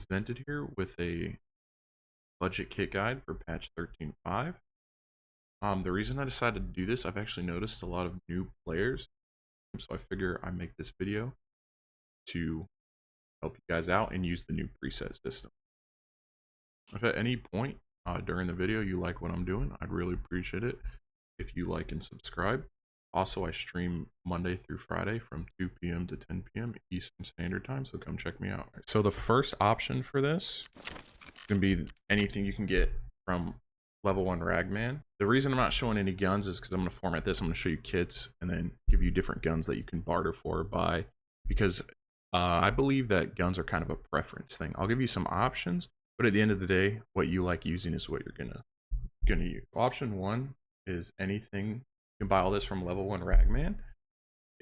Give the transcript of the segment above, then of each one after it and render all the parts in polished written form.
presented here with a budget kit guide for patch 13.5. The reason I decided to do this, I've actually noticed a lot of new players, so I figure I make this video to help you guys out and use the new preset system. If at any point during the video you like what I'm doing, I'd really appreciate it if you like and subscribe. Also, I stream Monday through Friday from 2 p.m. to 10 p.m. Eastern Standard Time, so come check me out. So the first option for this is going to be anything you can get from level 1 Ragman. The reason I'm not showing any guns is because I'm going to format this. I'm going to show you kits and then give you different guns that you can barter for or buy, because I believe that guns are kind of a preference thing. I'll give you some options, but at the end of the day, what you like using is what you're gonna use. Option 1 is anything. You can buy all this from level 1 Ragman.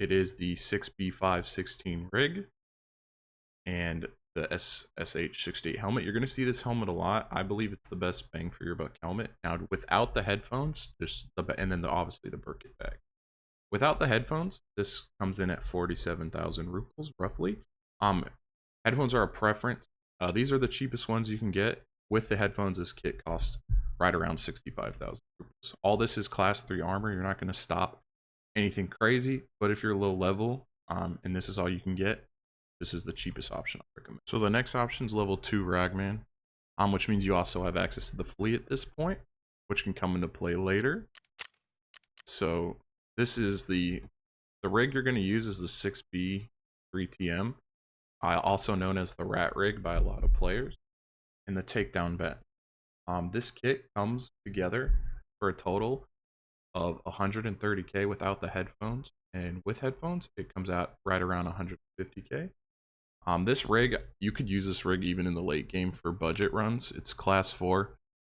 It is the 6B516 rig and the SH68 helmet. You're going to see this helmet a lot. I believe it's the best bang for your buck helmet. Now, without the headphones, and then obviously the Burkett bag. Without the headphones, this comes in at 47,000 rupees roughly. Headphones are a preference. These are the cheapest ones you can get. With the headphones, this kit costs right around 65,000 rupees. All this is class 3 armor. You're not going to stop anything crazy, but if you're low level and this is all you can get, this is the cheapest option I recommend. So the next option is level 2 Ragman, which means you also have access to the fleet at this point, which can come into play later. So this is the rig you're going to use is the 6B 3TM, also known as the rat rig by a lot of players, and the takedown bet. This kit comes together for a total of 130k without the headphones, and with headphones it comes out right around 150k. This rig, you could use this rig even in the late game for budget runs. It's class 4.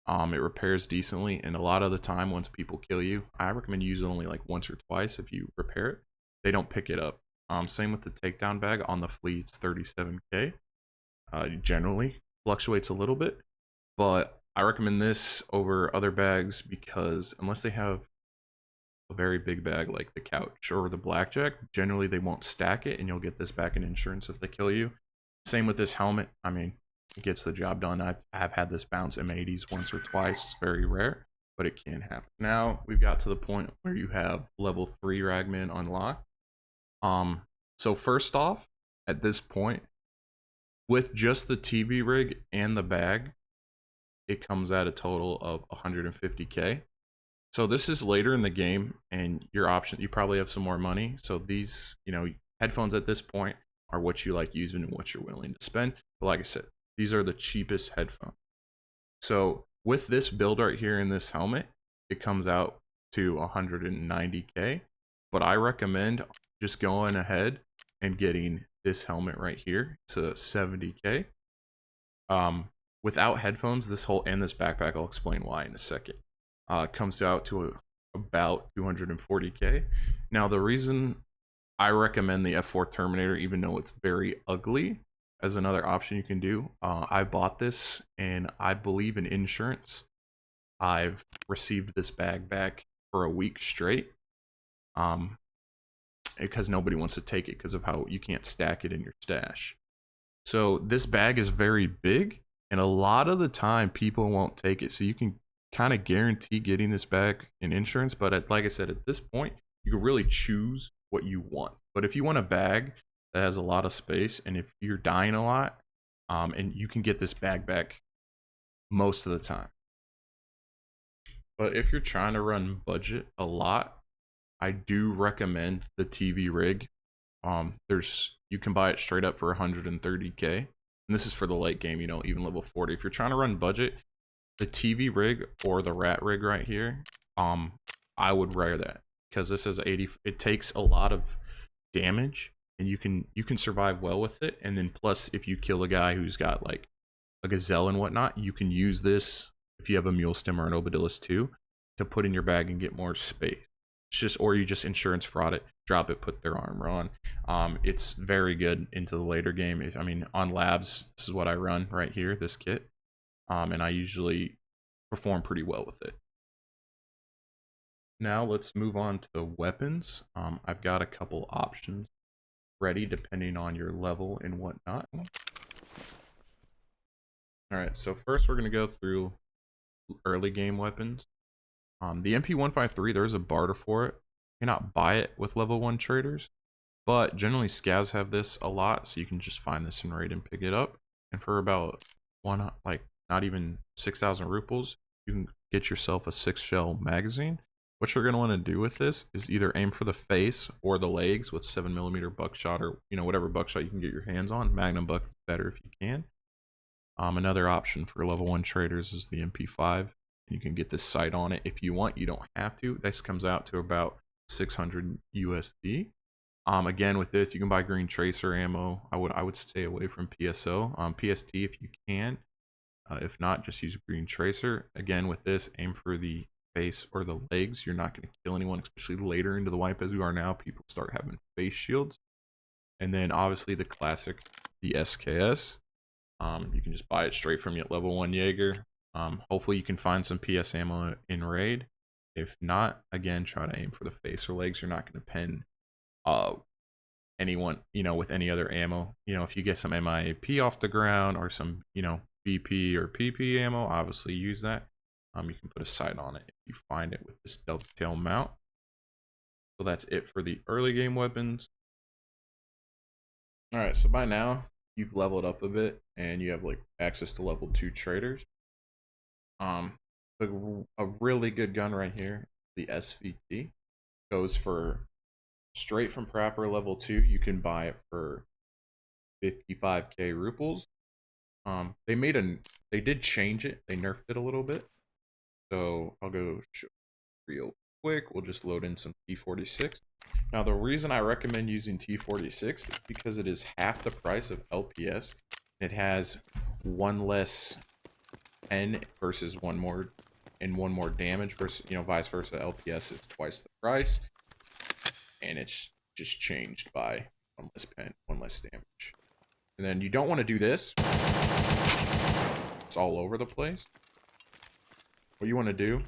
It repairs decently, and a lot of the time once people kill you, I recommend you use it only like once or twice. If you repair it, they don't pick it up. Same with the takedown bag. On the fleet, it's 37k. Generally fluctuates a little bit, but I recommend this over other bags because unless they have a very big bag like the couch or the blackjack, generally they won't stack it, and you'll get this back in insurance if they kill you. Same with this helmet. I mean, it gets the job done. I've had this bounce M80s once or twice. It's very rare, but it can happen. Now we've got to the point where you have level 3 Ragman unlocked. So first off, at this point, with just the TV rig and the bag, it comes at a total of 150k. So this is later in the game, and your option, you probably have some more money. So these, headphones at this point are what you like using and what you're willing to spend. But like I said, these are the cheapest headphones. So with this build right here in this helmet, it comes out to 190k. But I recommend just going ahead and getting this helmet right here. It's a 70k. Without headphones, this backpack, I'll explain why in a second, comes out to about 240k. Now the reason I recommend the F4 Terminator, even though it's very ugly, as another option you can do, I bought this, and I believe in insurance, I've received this bag back for a week straight, because nobody wants to take it because of how you can't stack it in your stash. So this bag is very big, and a lot of the time people won't take it, so you can kind of guarantee getting this bag in insurance. But like I said, at this point you can really choose what you want. But if you want a bag that has a lot of space, and if you're dying a lot, and you can get this bag back most of the time. But if you're trying to run budget a lot, I do recommend the TV rig. You can buy it straight up for 130k, and this is for the late game, even level 40. If you're trying to run budget, the TV rig or the rat rig right here, I would wear that, because this is 80. It takes a lot of damage, and you can survive well with it. And then plus, if you kill a guy who's got like a gazelle and whatnot, you can use this if you have a mule stem or an obedilus too, to put in your bag and get more space. Or you just insurance fraud it, drop it, put their armor on. It's very good into the later game. I mean, on labs, this is what I run right here, this kit, and I usually perform pretty well with it. Now let's move on to the weapons. I've got a couple options ready depending on your level and whatnot. All right, so first we're gonna go through early game weapons. The MP153, there's a barter for it. You cannot buy it with level 1 traders, but generally scavs have this a lot, so you can just find this in raid and pick it up. And for about like not even 6,000 ruples, you can get yourself a 6-shell magazine. What you're gonna want to do with this is either aim for the face or the legs with 7mm buckshot, or whatever buckshot you can get your hands on. Magnum buck is better if you can. Another option for level 1 traders is the MP5. You can get this sight on it if you want. You don't have to. This comes out to about 600 USD. Again, with this, you can buy green tracer ammo. I would stay away from PSO. PST if you can. If not, just use green tracer. Again, with this, aim for the face or the legs. You're not going to kill anyone, especially later into the wipe as we are now. People start having face shields. And then obviously the classic, the SKS. You can just buy it straight from your level 1 Jaeger. Hopefully you can find some PS ammo in raid. If not, again, try to aim for the face or legs. You're not going to pin anyone, with any other ammo. If you get some MIAP off the ground or some, BP or PP ammo, obviously use that. You can put a sight on it if you find it with this delta tail mount. So that's it for the early game weapons. All right, so by now you've leveled up a bit and you have like access to level 2 traders. A really good gun right here, the SVT, goes for straight from proper level 2. You can buy it for 55k ruples. They did change it. They nerfed it a little bit. So I'll go show real quick. We'll just load in some T46. Now the reason I recommend using T46 is because it is half the price of LPS. It has one less pen versus one more damage versus vice versa. LPS is twice the price, and it's just changed by one less pen, one less damage. And then you don't want to do this. It's all over the place. What you want to do,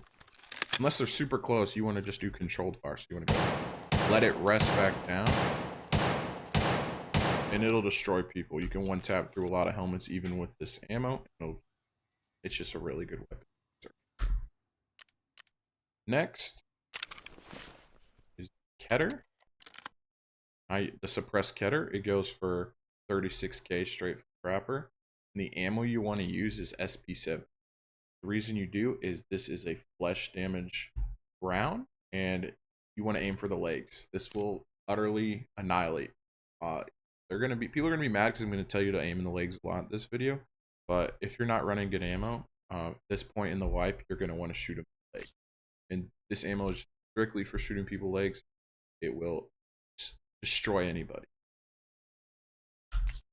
unless they're super close, you want to just do controlled fire. So you want to go let it rest back down, and it'll destroy people. You can one tap through a lot of helmets even with this ammo. It's just a really good weapon. Next is Keter. The suppressed Keter. It goes for 36k straight from Trapper. And the ammo you want to use is SP7. The reason you do is this is a flesh damage round, and you want to aim for the legs. This will utterly annihilate. People are gonna be mad because I'm gonna tell you to aim in the legs a lot in this video. But if you're not running good ammo, at this point in the wipe, you're gonna want to shoot them in the leg. And this ammo is strictly for shooting people legs. It will destroy anybody.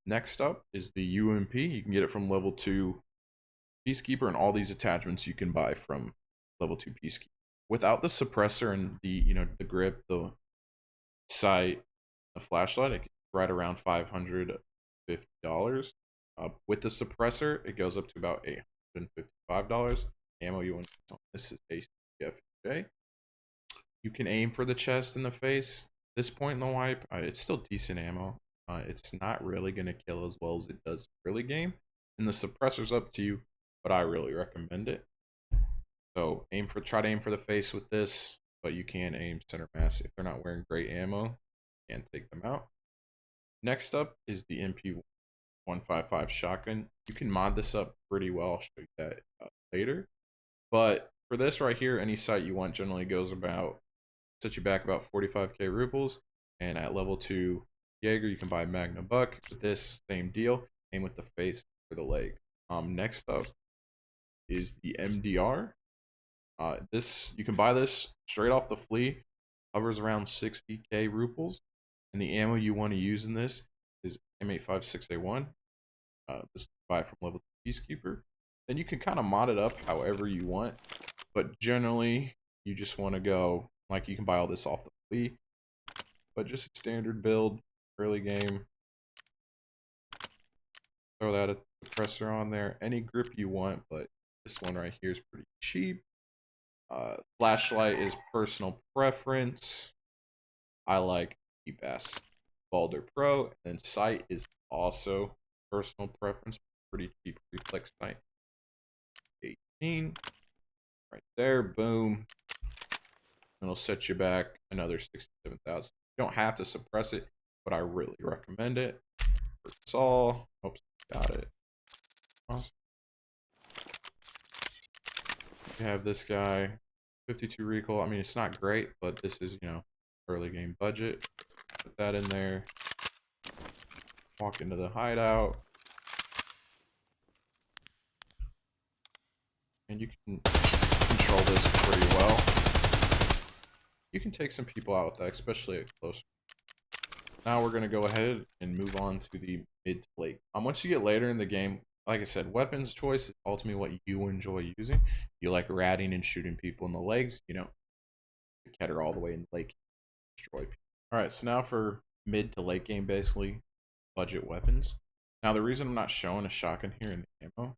Next up is the UMP. You can get it from level 2 Peacekeeper, and all these attachments you can buy from level 2 Peacekeeper. Without the suppressor and the the grip, the sight, the flashlight, it gets right around $550. With the suppressor, it goes up to about $855. Ammo you want on this is ACFJ. You can aim for the chest and the face. This point in the wipe, it's still decent ammo. It's not really going to kill as well as it does early game. And the suppressor's up to you, but I really recommend it. So try to aim for the face with this, but you can aim center mass. If they're not wearing great ammo, you can take them out. Next up is the MP155 shotgun. You can mod this up pretty well. I'll show you that later. But for this right here, any sight you want generally goes about, set you back about 45k ruples. And at level 2 Jaeger, you can buy Magnum Buck. With this, same deal. Aim with the face or the leg. Next up is the MDR. You can buy this straight off the flea. Hovers around 60k ruples. And the ammo you want to use in this is M856A1. This buy it from level 2 Peacekeeper. Then you can kind of mod it up however you want. But generally, you just want to go, like, you can buy all this off the flea. But just a standard build, early game. Throw that suppressor on there. Any grip you want, but this one right here is pretty cheap. Flashlight is personal preference. I like the Balder Pro, and sight is also personal preference. pretty cheap reflex sight. 18. Right there, boom. It'll set you back another 67,000. You don't have to suppress it, but I really recommend it. Saw. Oops, got it. Awesome. You have this guy, 52 recoil. I mean, it's not great, but this is, you know, early game budget. Put that in there. Walk into the hideout. And you can control this pretty well. You can take some people out with that, especially at close. Now we're going to go ahead and move on to the mid to late. Once you get later in the game, like I said, weapons choice is ultimately what you enjoy using. You like ratting and shooting people in the legs, you know, the Keter all the way in the late game, destroy people. All right, so now for mid to late game, basically, budget weapons. Now, the reason I'm not showing a shotgun here in the ammo,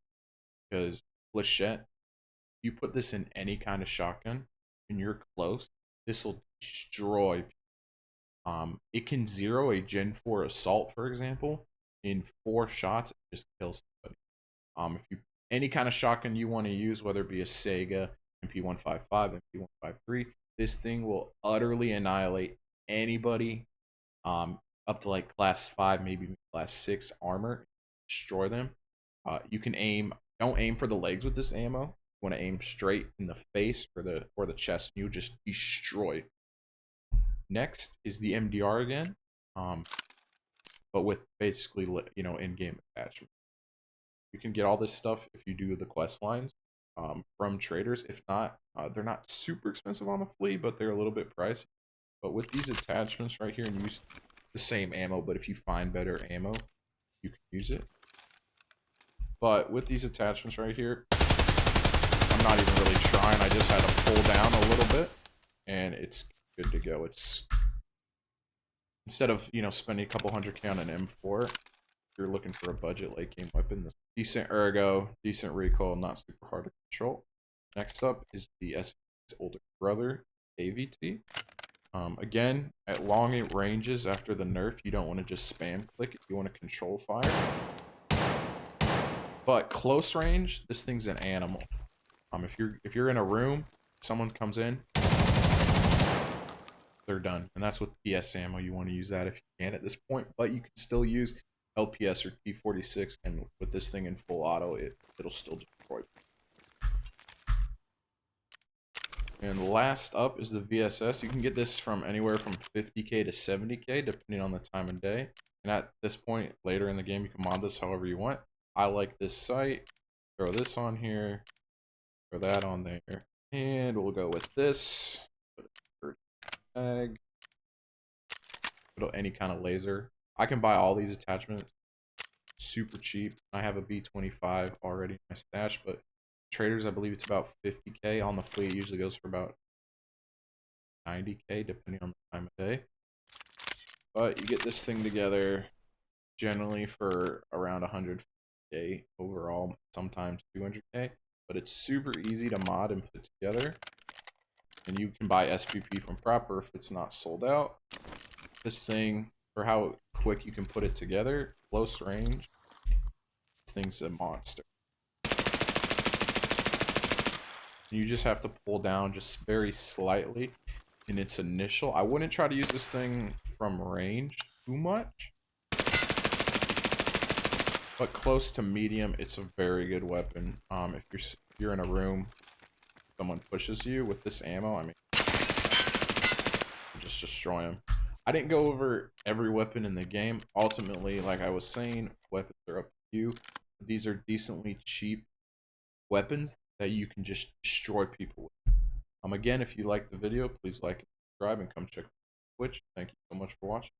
because Flechette, you put this in any kind of shotgun, and you're close, this will destroy people. It can zero a Gen 4 assault, for example, in 4 shots. It just kills somebody. If you any kind of shotgun you want to use, whether it be a Sega, MP155, MP153, this thing will utterly annihilate anybody up to like class 5, maybe class 6 armor, destroy them. You can aim, don't aim for the legs with this ammo. You want to aim straight in the face or the chest, and you just destroy. Next is the MDR again, but with basically, you know, in-game attachment. You can get all this stuff if you do the quest lines from traders. If not, they're not super expensive on the flea, but they're a little bit pricey. But with these attachments right here, and use the same ammo, but if you find better ammo, you can use it. But with these attachments right here, I'm not even really trying. I just had to pull down a little bit, and it's good to go. It's instead of, you know, spending a couple $100K on an M4, if you're looking for a budget late game weapon, this decent ergo, decent recoil, not super hard to control. Next up is the SV's older brother, AVT. Again, at long ranges after the nerf, you don't want to just spam click it. You want to control fire. But close range, this thing's an animal. If you're in a room, someone comes in, they're done. And that's with PS ammo. You want to use that if you can at this point, but you can still use LPS or T46, and with this thing in full auto, it'll still destroy. And last up is the VSS. You can get this from anywhere from 50K to 70K, depending on the time of day. And at this point, later in the game, you can mod this however you want. I like this sight. Throw this on here. Throw that on there. And we'll go with this. Put a tag. Put any kind of laser. I can buy all these attachments super cheap. I have a B25 already in my stash, but traders, I believe it's about 50K. On the fleet, it usually goes for about 90K, depending on the time of day. But you get this thing together generally for around 100K overall, sometimes 200K. But it's super easy to mod and put together. And you can buy SPP from Proper if it's not sold out. This thing, for how quick you can put it together, close range, this thing's a monster. You just have to pull down just very slightly in its initial. I wouldn't try to use this thing from range too much, but close to medium, it's a very good weapon. If you're in a room, someone pushes you with this ammo, I mean, just destroy them. I didn't go over every weapon in the game. Ultimately, like I was saying, weapons are up to you. These are decently cheap weapons that you can just destroy people with. Again, if you liked the video, please like and subscribe and come check Twitch. Thank you so much for watching.